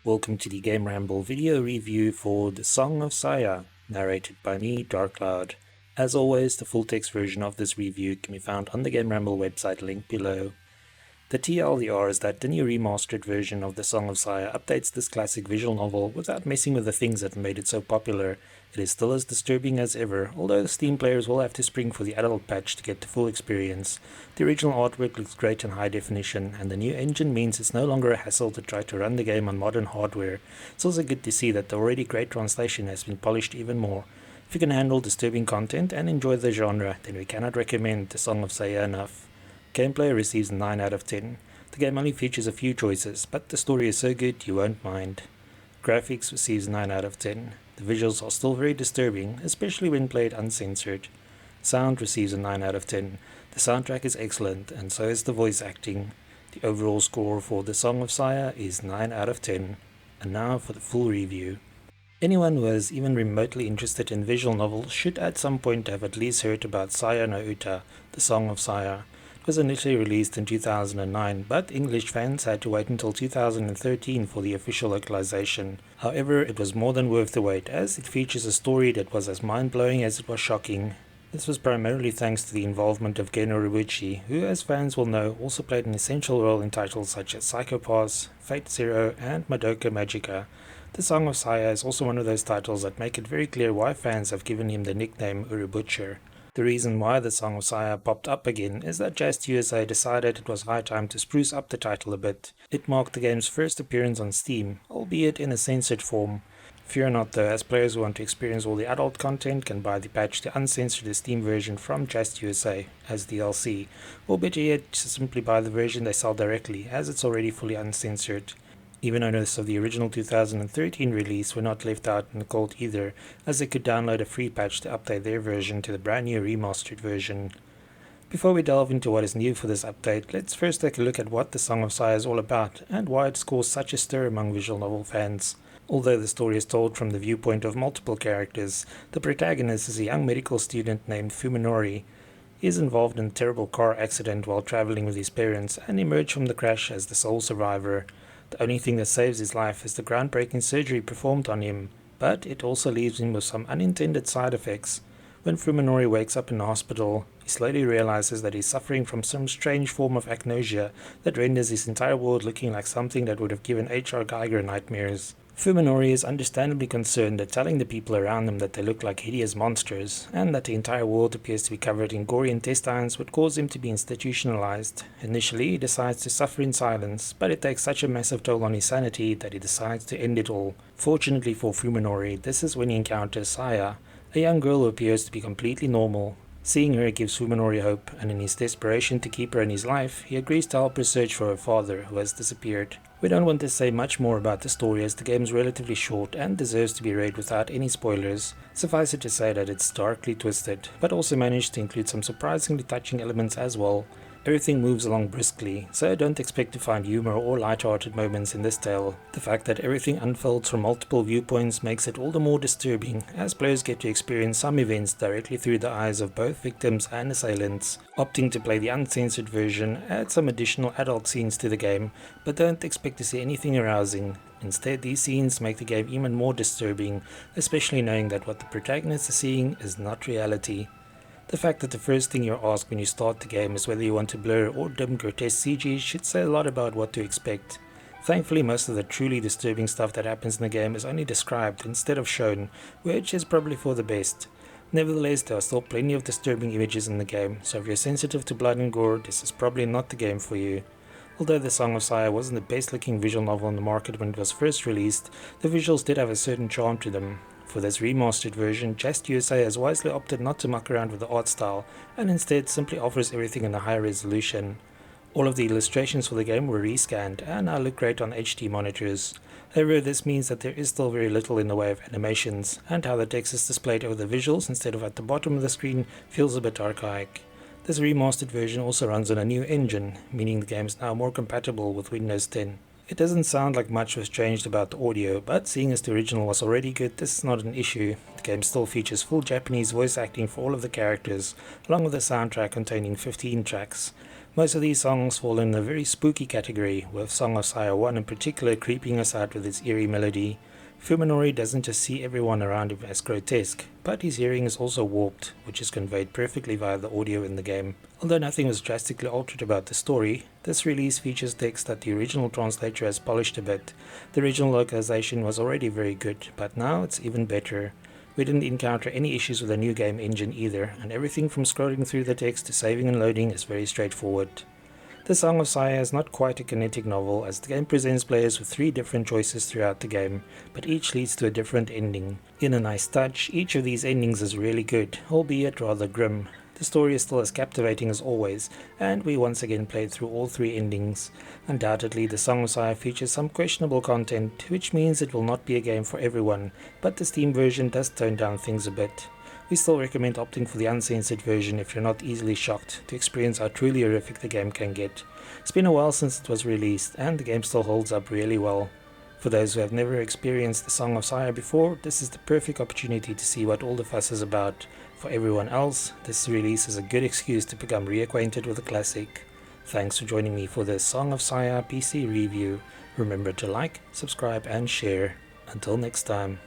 Welcome to the GameRamble video review for The Song of Saya, narrated by me, Darkcloud. As always, the full text version of this review can be found on the GameRamble website linked below. The TLDR is that the new remastered version of The Song of Saya updates this classic visual novel without messing with the things that made it so popular. It is still as disturbing as ever, although the Steam players will have to spring for the adult patch to get the full experience. The original artwork looks great in high definition, and the new engine means it's no longer a hassle to try to run the game on modern hardware. It's also good to see that the already great translation has been polished even more. If you can handle disturbing content and enjoy the genre, then we cannot recommend The Song of Saya enough. Gameplay receives 9 out of 10. The game only features a few choices, but the story is so good you won't mind. Graphics receives 9 out of 10. The visuals are still very disturbing, especially when played uncensored. Sound receives a 9 out of 10. The soundtrack is excellent, and so is the voice acting. The overall score for The Song of Saya is 9 out of 10. And now for the full review. Anyone who is even remotely interested in visual novels should at some point have at least heard about Saya no Uta, The Song of Saya. It was initially released in 2009, but English fans had to wait until 2013 for the official localization. However, it was more than worth the wait, as it features a story that was as mind-blowing as it was shocking. This was primarily thanks to the involvement of Geno Ribuchi, who, as fans will know, also played an essential role in titles such as Psycho Pass, Fate Zero, and Madoka Magica. The Song of Saya is also one of those titles that make it very clear why fans have given him the nickname Urubutcher. The reason why The Song of Saya popped up again is that Just USA decided it was high time to spruce up the title a bit. It marked the game's first appearance on Steam, albeit in a censored form. Fear not though, as players who want to experience all the adult content can buy the patch to uncensored the Steam version from Just USA as DLC, or better yet, simply buy the version they sell directly, as it's already fully uncensored. Even owners of the original 2013 release were not left out in the cold either, as they could download a free patch to update their version to the brand new remastered version. Before we delve into what is new for this update, let's first take a look at what The Song of Saya is all about, and why it's caused such a stir among visual novel fans. Although the story is told from the viewpoint of multiple characters, the protagonist is a young medical student named Fuminori. He is involved in a terrible car accident while traveling with his parents, and emerged from the crash as the sole survivor. The only thing that saves his life is the groundbreaking surgery performed on him, but it also leaves him with some unintended side effects. When Fuminori wakes up in the hospital, he slowly realizes that he's suffering from some strange form of agnosia that renders his entire world looking like something that would have given H.R. Geiger nightmares. Fuminori is understandably concerned at telling the people around him that they look like hideous monsters, and that the entire world appears to be covered in gory intestines would cause him to be institutionalized. Initially, he decides to suffer in silence, but it takes such a massive toll on his sanity that he decides to end it all. Fortunately for Fuminori, this is when he encounters Saya, a young girl who appears to be completely normal. Seeing her gives Fuminori hope, and in his desperation to keep her in his life, he agrees to help her search for her father, who has disappeared. We don't want to say much more about the story as the game is relatively short and deserves to be read without any spoilers. Suffice it to say that it's darkly twisted, but also managed to include some surprisingly touching elements as well. Everything moves along briskly, so don't expect to find humor or light-hearted moments in this tale. The fact that everything unfolds from multiple viewpoints makes it all the more disturbing, as players get to experience some events directly through the eyes of both victims and assailants. Opting to play the uncensored version adds some additional adult scenes to the game, but don't expect to see anything arousing. Instead, these scenes make the game even more disturbing, especially knowing that what the protagonist is seeing is not reality. The fact that the first thing you're asked when you start the game is whether you want to blur or dim grotesque CG should say a lot about what to expect. Thankfully, most of the truly disturbing stuff that happens in the game is only described instead of shown, which is probably for the best. Nevertheless, there are still plenty of disturbing images in the game, so if you're sensitive to blood and gore, this is probably not the game for you. Although The Song of Saya wasn't the best looking visual novel on the market when it was first released, the visuals did have a certain charm to them. For this remastered version, Just USA has wisely opted not to muck around with the art style, and instead simply offers everything in a higher resolution. All of the illustrations for the game were rescanned, and now look great on HD monitors. However, this means that there is still very little in the way of animations, and how the text is displayed over the visuals instead of at the bottom of the screen feels a bit archaic. This remastered version also runs on a new engine, meaning the game is now more compatible with Windows 10. It doesn't sound like much was changed about the audio, but seeing as the original was already good, this is not an issue. The game still features full Japanese voice acting for all of the characters, along with a soundtrack containing 15 tracks. Most of these songs fall in a very spooky category, with Song of Saya 1 in particular creeping us out with its eerie melody. Fuminori doesn't just see everyone around him as grotesque, but his hearing is also warped, which is conveyed perfectly via the audio in the game. Although nothing was drastically altered about the story, this release features text that the original translator has polished a bit. The original localization was already very good, but now it's even better. We didn't encounter any issues with the new game engine either, and everything from scrolling through the text to saving and loading is very straightforward. The Song of Saya is not quite a kinetic novel, as the game presents players with 3 different choices throughout the game, but each leads to a different ending. In a nice touch, each of these endings is really good, albeit rather grim. The story is still as captivating as always, and we once again played through all 3 endings. Undoubtedly, the Song of Saya features some questionable content, which means it will not be a game for everyone, but the Steam version does tone down things a bit. We still recommend opting for the uncensored version if you're not easily shocked, to experience how truly horrific the game can get. It's been a while since it was released, and the game still holds up really well. For those who have never experienced the Song of Saya before, this is the perfect opportunity to see what all the fuss is about. For everyone else, this release is a good excuse to become reacquainted with the classic. Thanks for joining me for this Song of Saya PC review. Remember to like, subscribe and share. Until next time.